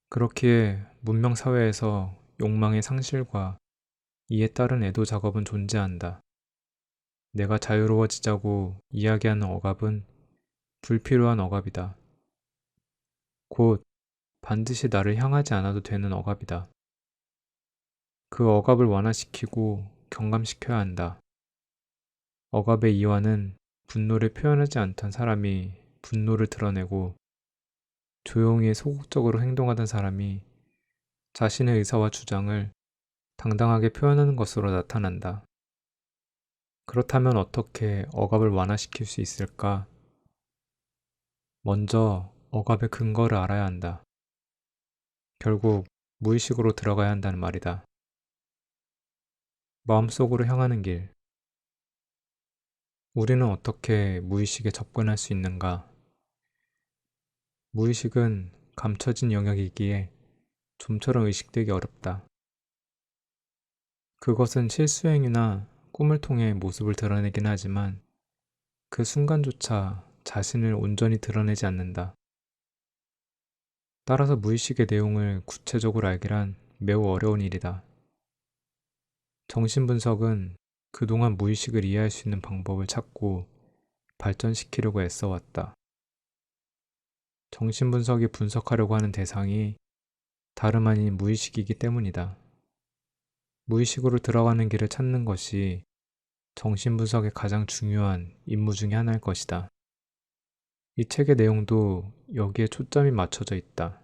그렇기에 문명 사회에서 욕망의 상실과 이에 따른 애도 작업은 존재한다. 내가 자유로워지자고 이야기하는 억압은 불필요한 억압이다. 곧 반드시 나를 향하지 않아도 되는 억압이다. 그 억압을 완화시키고 경감시켜야 한다. 억압의 이완은 분노를 표현하지 않던 사람이 분노를 드러내고 조용히 소극적으로 행동하던 사람이 자신의 의사와 주장을 당당하게 표현하는 것으로 나타난다. 그렇다면 어떻게 억압을 완화시킬 수 있을까? 먼저 억압의 근거를 알아야 한다. 결국 무의식으로 들어가야 한다는 말이다. 마음속으로 향하는 길. 우리는 어떻게 무의식에 접근할 수 있는가? 무의식은 감춰진 영역이기에 좀처럼 의식되기 어렵다. 그것은 실수행위나 꿈을 통해 모습을 드러내긴 하지만 그 순간조차 자신을 온전히 드러내지 않는다. 따라서 무의식의 내용을 구체적으로 알기란 매우 어려운 일이다. 정신분석은 그동안 무의식을 이해할 수 있는 방법을 찾고 발전시키려고 애써왔다. 정신분석이 분석하려고 하는 대상이 다름 아닌 무의식이기 때문이다. 무의식으로 들어가는 길을 찾는 것이 정신분석의 가장 중요한 임무 중의 하나일 것이다. 이 책의 내용도 여기에 초점이 맞춰져 있다.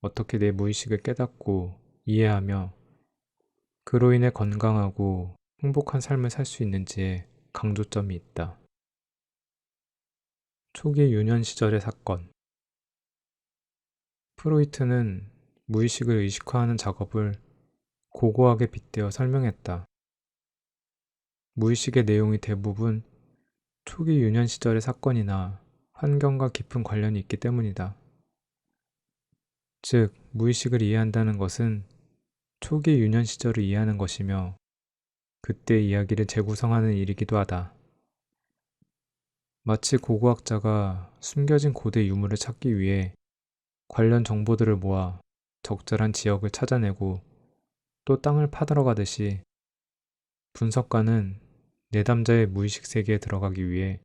어떻게 내 무의식을 깨닫고 이해하며 그로 인해 건강하고 행복한 삶을 살 수 있는지에 강조점이 있다. 초기 유년 시절의 사건. 프로이트는 무의식을 의식화하는 작업을 고고하게 빗대어 설명했다. 무의식의 내용이 대부분 초기 유년 시절의 사건이나 환경과 깊은 관련이 있기 때문이다. 즉, 무의식을 이해한다는 것은 초기 유년 시절을 이해하는 것이며 그때 이야기를 재구성하는 일이기도 하다. 마치 고고학자가 숨겨진 고대 유물을 찾기 위해 관련 정보들을 모아 적절한 지역을 찾아내고 또 땅을 파들어 가듯이 분석가는 내담자의 무의식 세계에 들어가기 위해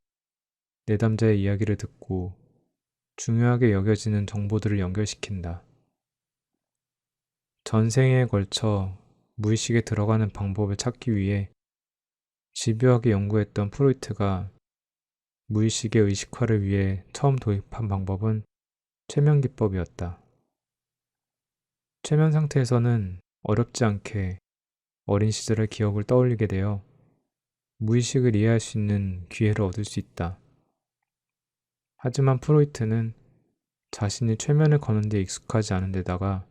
내담자의 이야기를 듣고 중요하게 여겨지는 정보들을 연결시킨다. 전생에 걸쳐 무의식에 들어가는 방법을 찾기 위해 집요하게 연구했던 프로이트가 무의식의 의식화를 위해 처음 도입한 방법은 최면기법이었다. 최면 상태에서는 어렵지 않게 어린 시절의 기억을 떠올리게 되어 무의식을 이해할 수 있는 기회를 얻을 수 있다. 하지만 프로이트는 자신이 최면을 거는 데 익숙하지 않은 데다가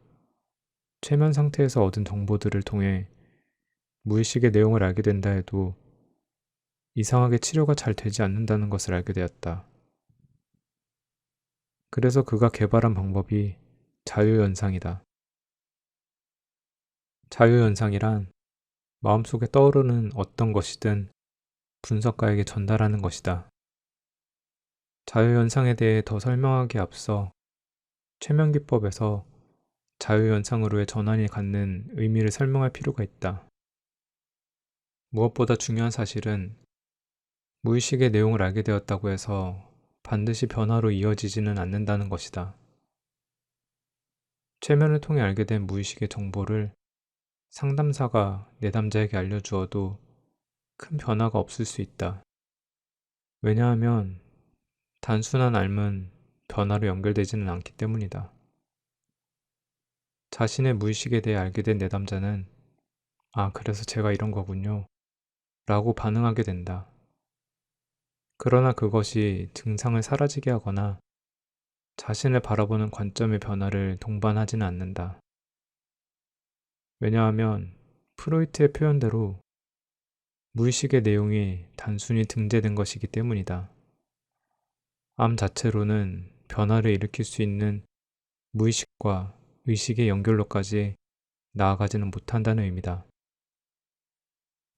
최면 상태에서 얻은 정보들을 통해 무의식의 내용을 알게 된다 해도 이상하게 치료가 잘 되지 않는다는 것을 알게 되었다. 그래서 그가 개발한 방법이 자유연상이다. 자유연상이란 마음속에 떠오르는 어떤 것이든 분석가에게 전달하는 것이다. 자유연상에 대해 더 설명하기에 앞서 최면기법에서 자유연상으로의 전환이 갖는 의미를 설명할 필요가 있다. 무엇보다 중요한 사실은 무의식의 내용을 알게 되었다고 해서 반드시 변화로 이어지지는 않는다는 것이다. 최면을 통해 알게 된 무의식의 정보를 상담사가 내담자에게 알려주어도 큰 변화가 없을 수 있다. 왜냐하면 단순한 알면 변화로 연결되지는 않기 때문이다. 자신의 무의식에 대해 알게 된 내담자는 아, 그래서 제가 이런 거군요. 라고 반응하게 된다. 그러나 그것이 증상을 사라지게 하거나 자신을 바라보는 관점의 변화를 동반하지는 않는다. 왜냐하면 프로이트의 표현대로 무의식의 내용이 단순히 등재된 것이기 때문이다. 암 자체로는 변화를 일으킬 수 있는 무의식과 의식의 연결로까지 나아가지는 못한다는 의미다.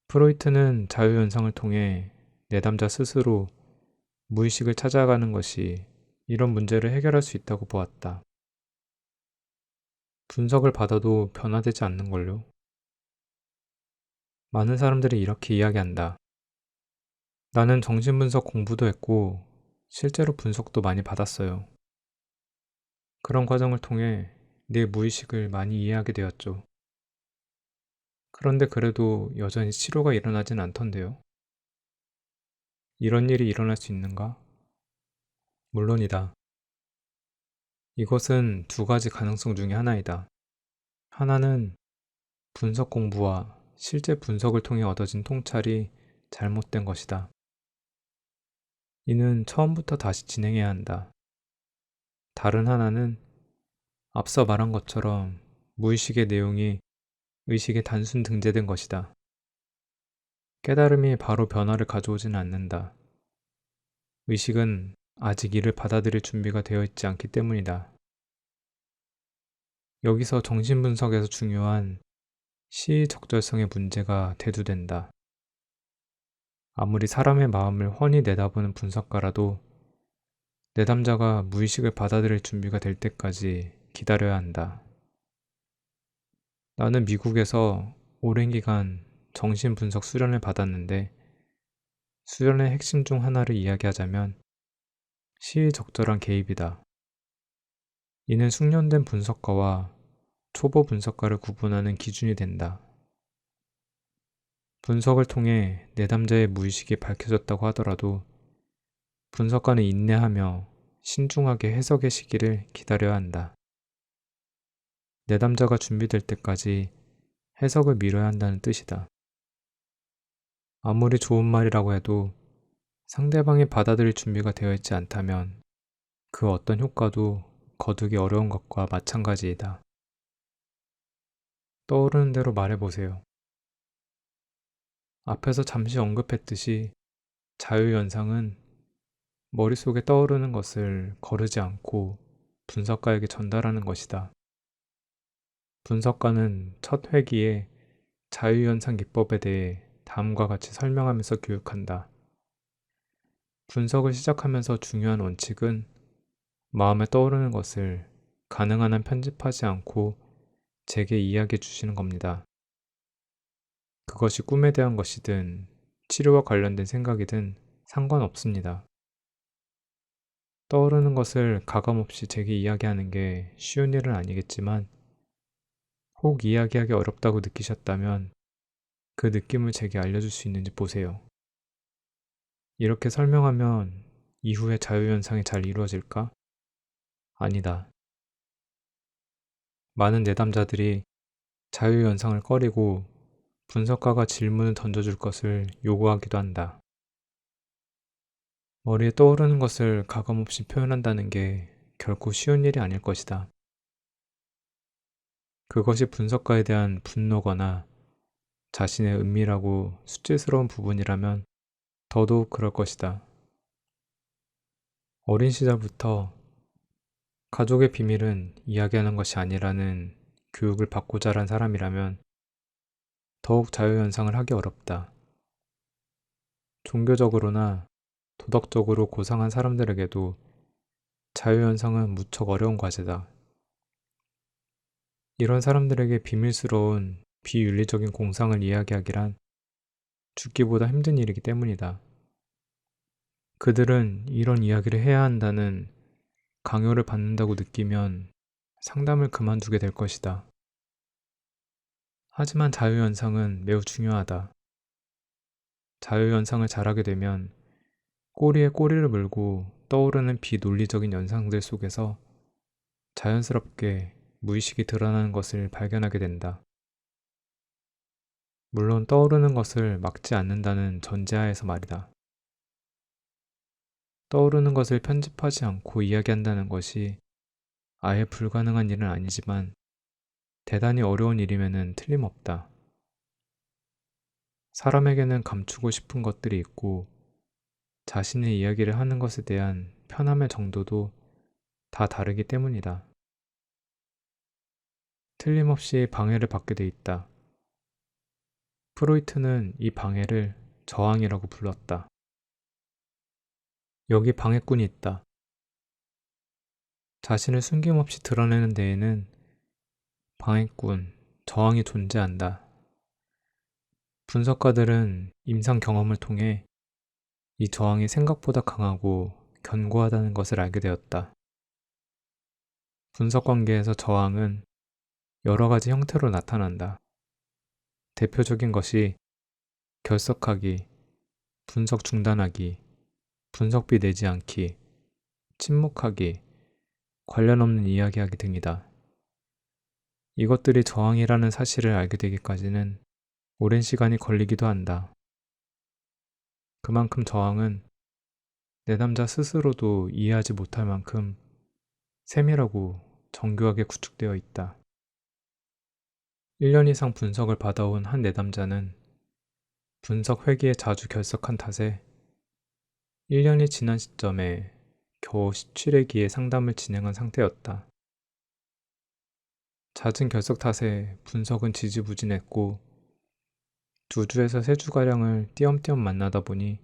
프로이트는 자유연상을 통해 내담자 스스로 무의식을 찾아가는 것이 이런 문제를 해결할 수 있다고 보았다. 분석을 받아도 변화되지 않는 걸요. 많은 사람들이 이렇게 이야기한다. 나는 정신분석 공부도 했고 실제로 분석도 많이 받았어요. 그런 과정을 통해 내 무의식을 많이 이해하게 되었죠. 그런데 그래도 여전히 치료가 일어나진 않던데요. 이런 일이 일어날 수 있는가? 물론이다. 이것은 두 가지 가능성 중에 하나이다. 하나는 분석 공부와 실제 분석을 통해 얻어진 통찰이 잘못된 것이다. 이는 처음부터 다시 진행해야 한다. 다른 하나는 앞서 말한 것처럼 무의식의 내용이 의식에 단순 등재된 것이다. 깨달음이 바로 변화를 가져오지는 않는다. 의식은 아직 이를 받아들일 준비가 되어 있지 않기 때문이다. 여기서 정신분석에서 중요한 시의적절성의 문제가 대두된다. 아무리 사람의 마음을 훤히 내다보는 분석가라도 내담자가 무의식을 받아들일 준비가 될 때까지 기다려야 한다. 나는 미국에서 오랜 기간 정신분석 수련을 받았는데 수련의 핵심 중 하나를 이야기하자면 시의적절한 개입이다. 이는 숙련된 분석가와 초보 분석가를 구분하는 기준이 된다. 분석을 통해 내담자의 무의식이 밝혀졌다고 하더라도 분석가는 인내하며 신중하게 해석의 시기를 기다려야 한다. 내담자가 준비될 때까지 해석을 미뤄야 한다는 뜻이다. 아무리 좋은 말이라고 해도 상대방이 받아들일 준비가 되어 있지 않다면 그 어떤 효과도 거두기 어려운 것과 마찬가지이다. 떠오르는 대로 말해보세요. 앞에서 잠시 언급했듯이 자유연상은 머릿속에 떠오르는 것을 거르지 않고 분석가에게 전달하는 것이다. 분석가는 첫 회기에 자유연상 기법에 대해 다음과 같이 설명하면서 교육한다. 분석을 시작하면서 중요한 원칙은 마음에 떠오르는 것을 가능한 한 편집하지 않고 제게 이야기해 주시는 겁니다. 그것이 꿈에 대한 것이든 치료와 관련된 생각이든 상관없습니다. 떠오르는 것을 가감없이 제게 이야기하는 게 쉬운 일은 아니겠지만 혹 이야기하기 어렵다고 느끼셨다면 그 느낌을 제게 알려줄 수 있는지 보세요. 이렇게 설명하면 이후에 자유연상이 잘 이루어질까? 아니다. 많은 내담자들이 자유연상을 꺼리고 분석가가 질문을 던져줄 것을 요구하기도 한다. 머리에 떠오르는 것을 가감없이 표현한다는 게 결코 쉬운 일이 아닐 것이다. 그것이 분석가에 대한 분노거나 자신의 은밀하고 수치스러운 부분이라면 더더욱 그럴 것이다. 어린 시절부터 가족의 비밀은 이야기하는 것이 아니라는 교육을 받고 자란 사람이라면 더욱 자유연상을 하기 어렵다. 종교적으로나 도덕적으로 고상한 사람들에게도 자유연상은 무척 어려운 과제다. 이런 사람들에게 비밀스러운 비윤리적인 공상을 이야기하기란 죽기보다 힘든 일이기 때문이다. 그들은 이런 이야기를 해야 한다는 강요를 받는다고 느끼면 상담을 그만두게 될 것이다. 하지만 자유연상은 매우 중요하다. 자유연상을 잘하게 되면 꼬리에 꼬리를 물고 떠오르는 비논리적인 연상들 속에서 자연스럽게 무의식이 드러나는 것을 발견하게 된다. 물론 떠오르는 것을 막지 않는다는 전제하에서 말이다. 떠오르는 것을 편집하지 않고 이야기한다는 것이 아예 불가능한 일은 아니지만 대단히 어려운 일임에는 틀림없다. 사람에게는 감추고 싶은 것들이 있고 자신의 이야기를 하는 것에 대한 편함의 정도도 다 다르기 때문이다. 틀림없이 방해를 받게 돼 있다. 프로이트는 이 방해를 저항이라고 불렀다. 여기 방해꾼이 있다. 자신을 숨김없이 드러내는 데에는 방해꾼, 저항이 존재한다. 분석가들은 임상 경험을 통해 이 저항이 생각보다 강하고 견고하다는 것을 알게 되었다. 분석 관계에서 저항은 여러 가지 형태로 나타난다. 대표적인 것이 결석하기, 분석 중단하기, 분석비 내지 않기, 침묵하기, 관련 없는 이야기하기 등이다. 이것들이 저항이라는 사실을 알게 되기까지는 오랜 시간이 걸리기도 한다. 그만큼 저항은 내담자 스스로도 이해하지 못할 만큼 세밀하고 정교하게 구축되어 있다. 1년 이상 분석을 받아온 한 내담자는 분석 회기에 자주 결석한 탓에 1년이 지난 시점에 겨우 17회기의 상담을 진행한 상태였다. 잦은 결석 탓에 분석은 지지부진했고 2주에서 3주가량을 띄엄띄엄 만나다 보니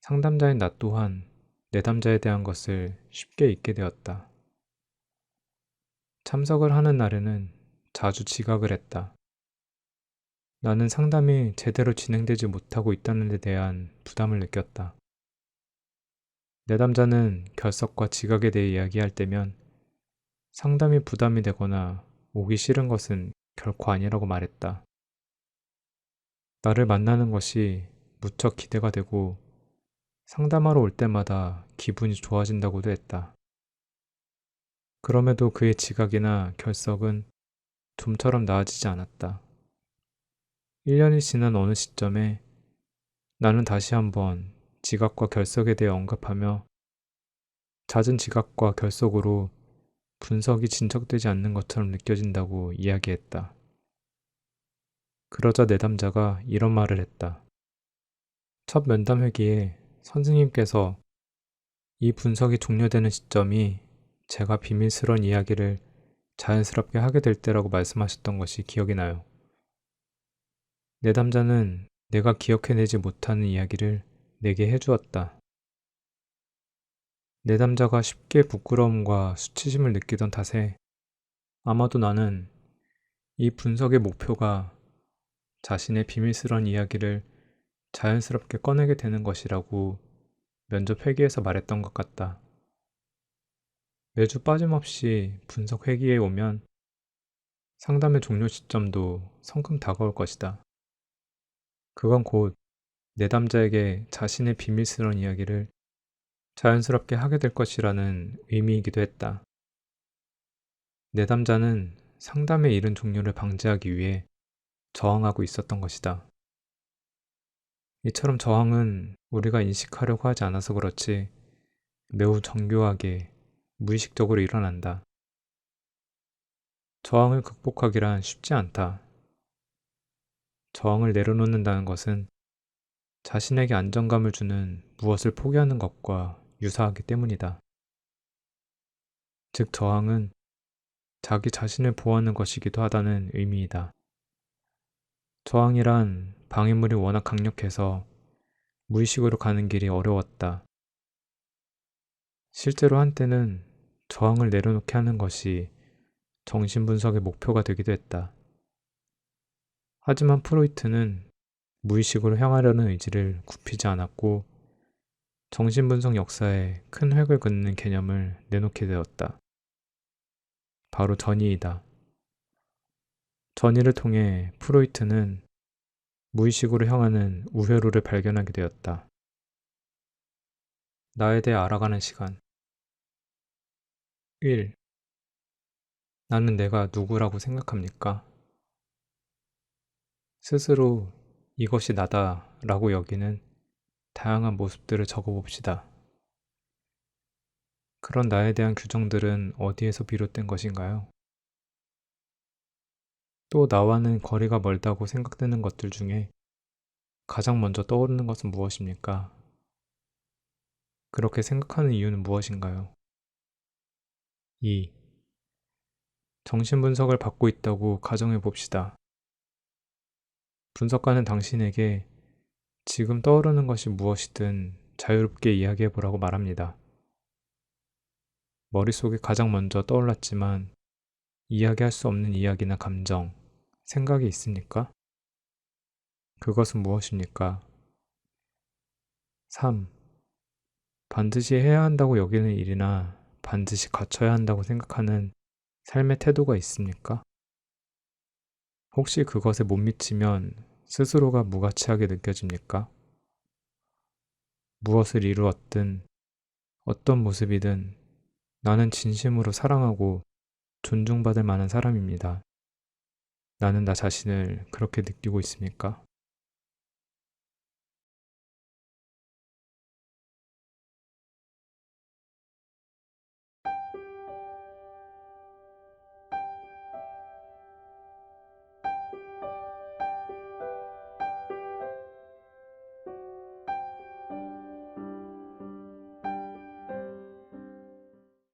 상담자인 나 또한 내담자에 대한 것을 쉽게 잊게 되었다. 참석을 하는 날에는 자주 지각을 했다. 나는 상담이 제대로 진행되지 못하고 있다는 데 대한 부담을 느꼈다. 내담자는 결석과 지각에 대해 이야기할 때면 상담이 부담이 되거나 오기 싫은 것은 결코 아니라고 말했다. 나를 만나는 것이 무척 기대가 되고 상담하러 올 때마다 기분이 좋아진다고도 했다. 그럼에도 그의 지각이나 결석은 좀처럼 나아지지 않았다. 1년이 지난 어느 시점에 나는 다시 한번 지각과 결석에 대해 언급하며 잦은 지각과 결석으로 분석이 진척되지 않는 것처럼 느껴진다고 이야기했다. 그러자 내담자가 이런 말을 했다. 첫 면담 회기에 선생님께서 이 분석이 종료되는 시점이 제가 비밀스러운 이야기를 자연스럽게 하게 될 때라고 말씀하셨던 것이 기억이 나요. 내담자는 내가 기억해내지 못하는 이야기를 내게 해주었다. 내담자가 쉽게 부끄러움과 수치심을 느끼던 탓에 아마도 나는 이 분석의 목표가 자신의 비밀스러운 이야기를 자연스럽게 꺼내게 되는 것이라고 면접 회기에서 말했던 것 같다. 매주 빠짐없이 분석 회기에 오면 상담의 종료 시점도 성큼 다가올 것이다. 그건 곧 내담자에게 자신의 비밀스러운 이야기를 자연스럽게 하게 될 것이라는 의미이기도 했다. 내담자는 상담의 이른 종료를 방지하기 위해 저항하고 있었던 것이다. 이처럼 저항은 우리가 인식하려고 하지 않아서 그렇지 매우 정교하게 무의식적으로 일어난다. 저항을 극복하기란 쉽지 않다. 저항을 내려놓는다는 것은 자신에게 안정감을 주는 무엇을 포기하는 것과 유사하기 때문이다. 즉, 저항은 자기 자신을 보호하는 것이기도 하다는 의미이다. 저항이란 방해물이 워낙 강력해서 무의식으로 가는 길이 어려웠다. 실제로 한때는 저항을 내려놓게 하는 것이 정신분석의 목표가 되기도 했다. 하지만 프로이트는 무의식으로 향하려는 의지를 굽히지 않았고 정신분석 역사에 큰 획을 긋는 개념을 내놓게 되었다. 바로 전이이다. 전이를 통해 프로이트는 무의식으로 향하는 우회로를 발견하게 되었다. 나에 대해 알아가는 시간. 1. 나는 내가 누구라고 생각합니까? 스스로 이것이 나다 라고 여기는 다양한 모습들을 적어봅시다. 그런 나에 대한 규정들은 어디에서 비롯된 것인가요? 또 나와는 거리가 멀다고 생각되는 것들 중에 가장 먼저 떠오르는 것은 무엇입니까? 그렇게 생각하는 이유는 무엇인가요? 2. 정신분석을 받고 있다고 가정해 봅시다. 분석가는 당신에게 지금 떠오르는 것이 무엇이든 자유롭게 이야기해 보라고 말합니다. 머릿속에 가장 먼저 떠올랐지만 이야기할 수 없는 이야기나 감정, 생각이 있습니까? 그것은 무엇입니까? 3. 반드시 해야 한다고 여기는 일이나 반드시 갖춰야 한다고 생각하는 삶의 태도가 있습니까? 혹시 그것에 못 미치면 스스로가 무가치하게 느껴집니까? 무엇을 이루었든 어떤 모습이든 나는 진심으로 사랑하고 존중받을 만한 사람입니다. 나는 나 자신을 그렇게 느끼고 있습니까?